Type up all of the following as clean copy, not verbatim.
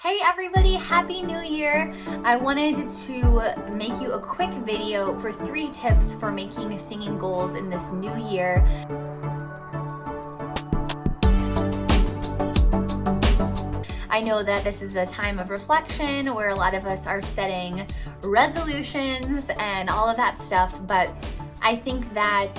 Hey everybody, Happy New Year! I wanted to make you a quick video for 3 tips for making singing goals in this new year. I know that this is a time of reflection where a lot of us are setting resolutions and all of that stuff, but I think that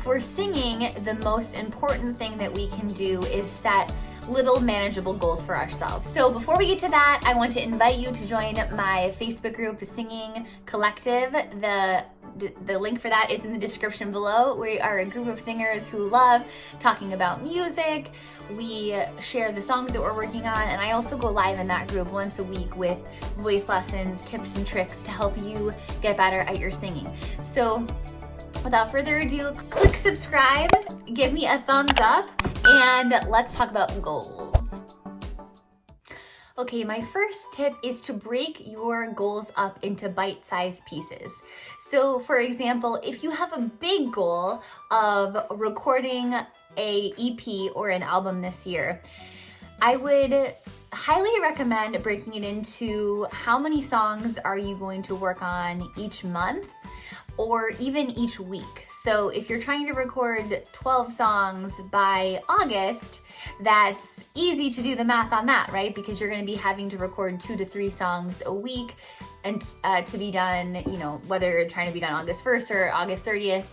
for singing, the most important thing that we can do is set little manageable goals for ourselves. So before we get to that, I want to invite you to join my Facebook group, The Singing Collective. The link for that is in the description below. We are a group of singers who love talking about music. We share the songs that we're working on, and I also go live in that group once a week with voice lessons, tips and tricks to help you get better at your singing. So without further ado, click subscribe, give me a thumbs up, and let's talk about goals. Okay, my first tip is to break your goals up into bite-sized pieces. So for example, if you have a big goal of recording a EP or an album this year, I would highly recommend breaking it into how many songs are you going to work on each month or even each week. So if you're trying to record 12 songs by August, that's easy to do the math on that, right? Because you're gonna be having to record 2 to 3 songs a week and to be done, whether you're trying to be done August 1st or August 30th.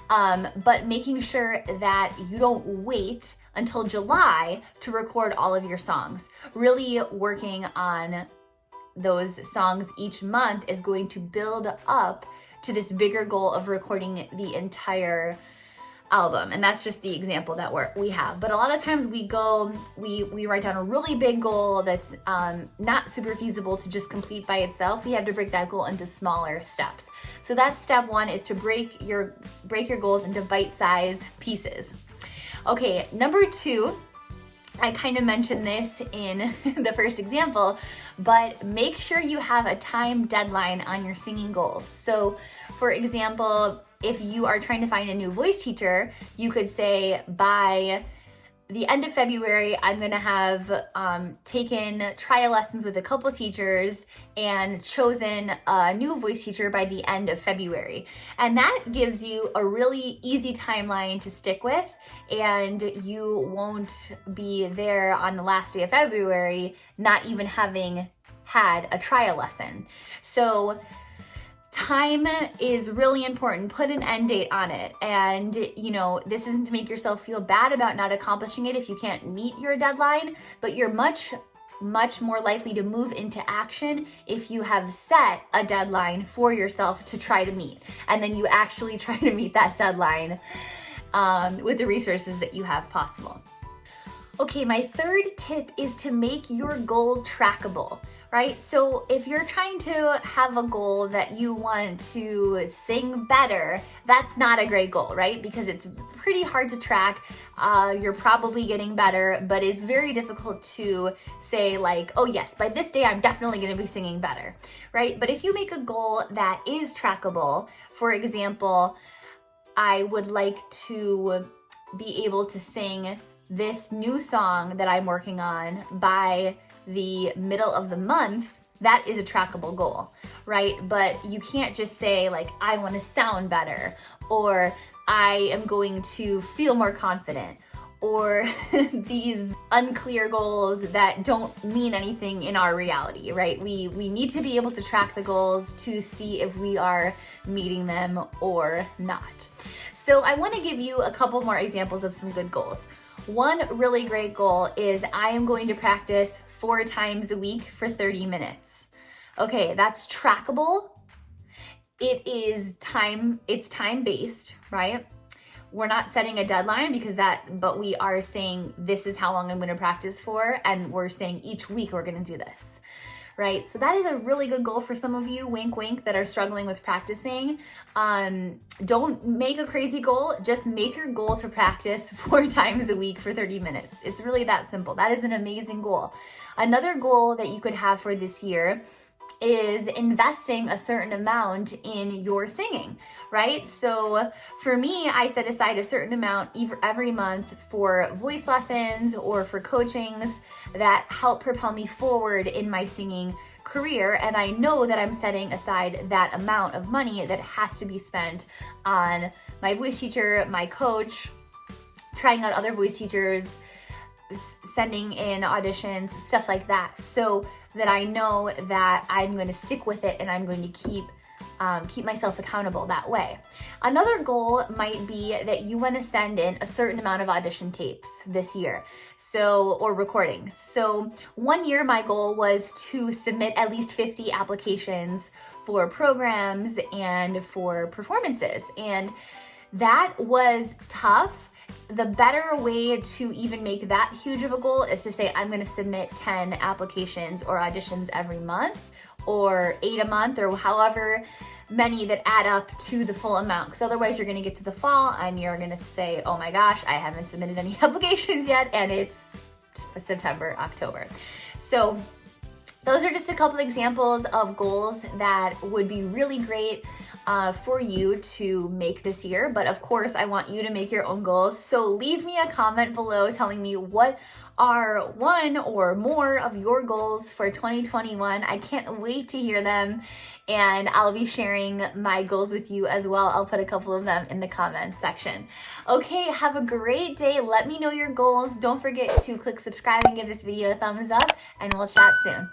But making sure that you don't wait until July to record all of your songs. Really working on those songs each month is going to build up to this bigger goal of recording the entire album. And that's just the example that we have. But a lot of times we write down a really big goal that's not super feasible to just complete by itself. We have to break that goal into smaller steps. So that's step 1, is to break your goals into bite-sized pieces. Okay, number 2, I kind of mentioned this in the first example, but make sure you have a time deadline on your singing goals. So for example, if you are trying to find a new voice teacher, you could say by the end of February, I'm gonna have taken trial lessons with a couple teachers and chosen a new voice teacher by the end of February. And that gives you a really easy timeline to stick with, and you won't be there on the last day of February not even having had a trial lesson. So time is really important. Put an end date on it. And, this isn't to make yourself feel bad about not accomplishing it if you can't meet your deadline, but you're much more likely to move into action if you have set a deadline for yourself to try to meet. And then you actually try to meet that deadline with the resources that you have possible. Okay, my third tip is to make your goal trackable. Right? So if you're trying to have a goal that you want to sing better, that's not a great goal, right? Because it's pretty hard to track. You're probably getting better, but it's very difficult to say like, oh yes, by this day, I'm definitely going to be singing better, right? But if you make a goal that is trackable, for example, I would like to be able to sing this new song that I'm working on by the middle of the month, that is a trackable goal, right? But you can't just say like, I want to sound better, or I am going to feel more confident, or these unclear goals that don't mean anything in our reality, right? We need to be able to track the goals to see if we are meeting them or not. So I want to give you a couple more examples of some good goals. One really great goal is I am going to practice 4 times a week for 30 minutes. Okay, that's trackable. It's time-based, right? We're not setting a deadline but we are saying this is how long I'm going to practice for, and we're saying each week we're going to do this. Right? So that is a really good goal for some of you, wink, wink, that are struggling with practicing. Don't make a crazy goal, just make your goal to practice 4 times a week for 30 minutes. It's really that simple. That is an amazing goal. Another goal that you could have for this year is investing a certain amount in your singing, right? So for me, I set aside a certain amount every month for voice lessons or for coachings that help propel me forward in my singing career. And I know that I'm setting aside that amount of money that has to be spent on my voice teacher, my coach, trying out other voice teachers, sending in auditions, stuff like that, so that I know that I'm going to stick with it and I'm going to keep myself accountable that way. Another goal might be that you want to send in a certain amount of audition tapes this year, or recordings. So one year my goal was to submit at least 50 applications for programs and for performances, and that was tough. The better way to even make that huge of a goal is to say, I'm going to submit 10 applications or auditions every month, or 8 a month, or however many that add up to the full amount. Because otherwise you're going to get to the fall and you're going to say, oh my gosh, I haven't submitted any applications yet, and it's September, October. So those are just a couple examples of goals that would be really great for you to make this year. But of course, I want you to make your own goals. So leave me a comment below telling me what are one or more of your goals for 2021. I can't wait to hear them, and I'll be sharing my goals with you as well. I'll put a couple of them in the comments section. Okay, have a great day. Let me know your goals. Don't forget to click subscribe and give this video a thumbs up, and we'll chat soon.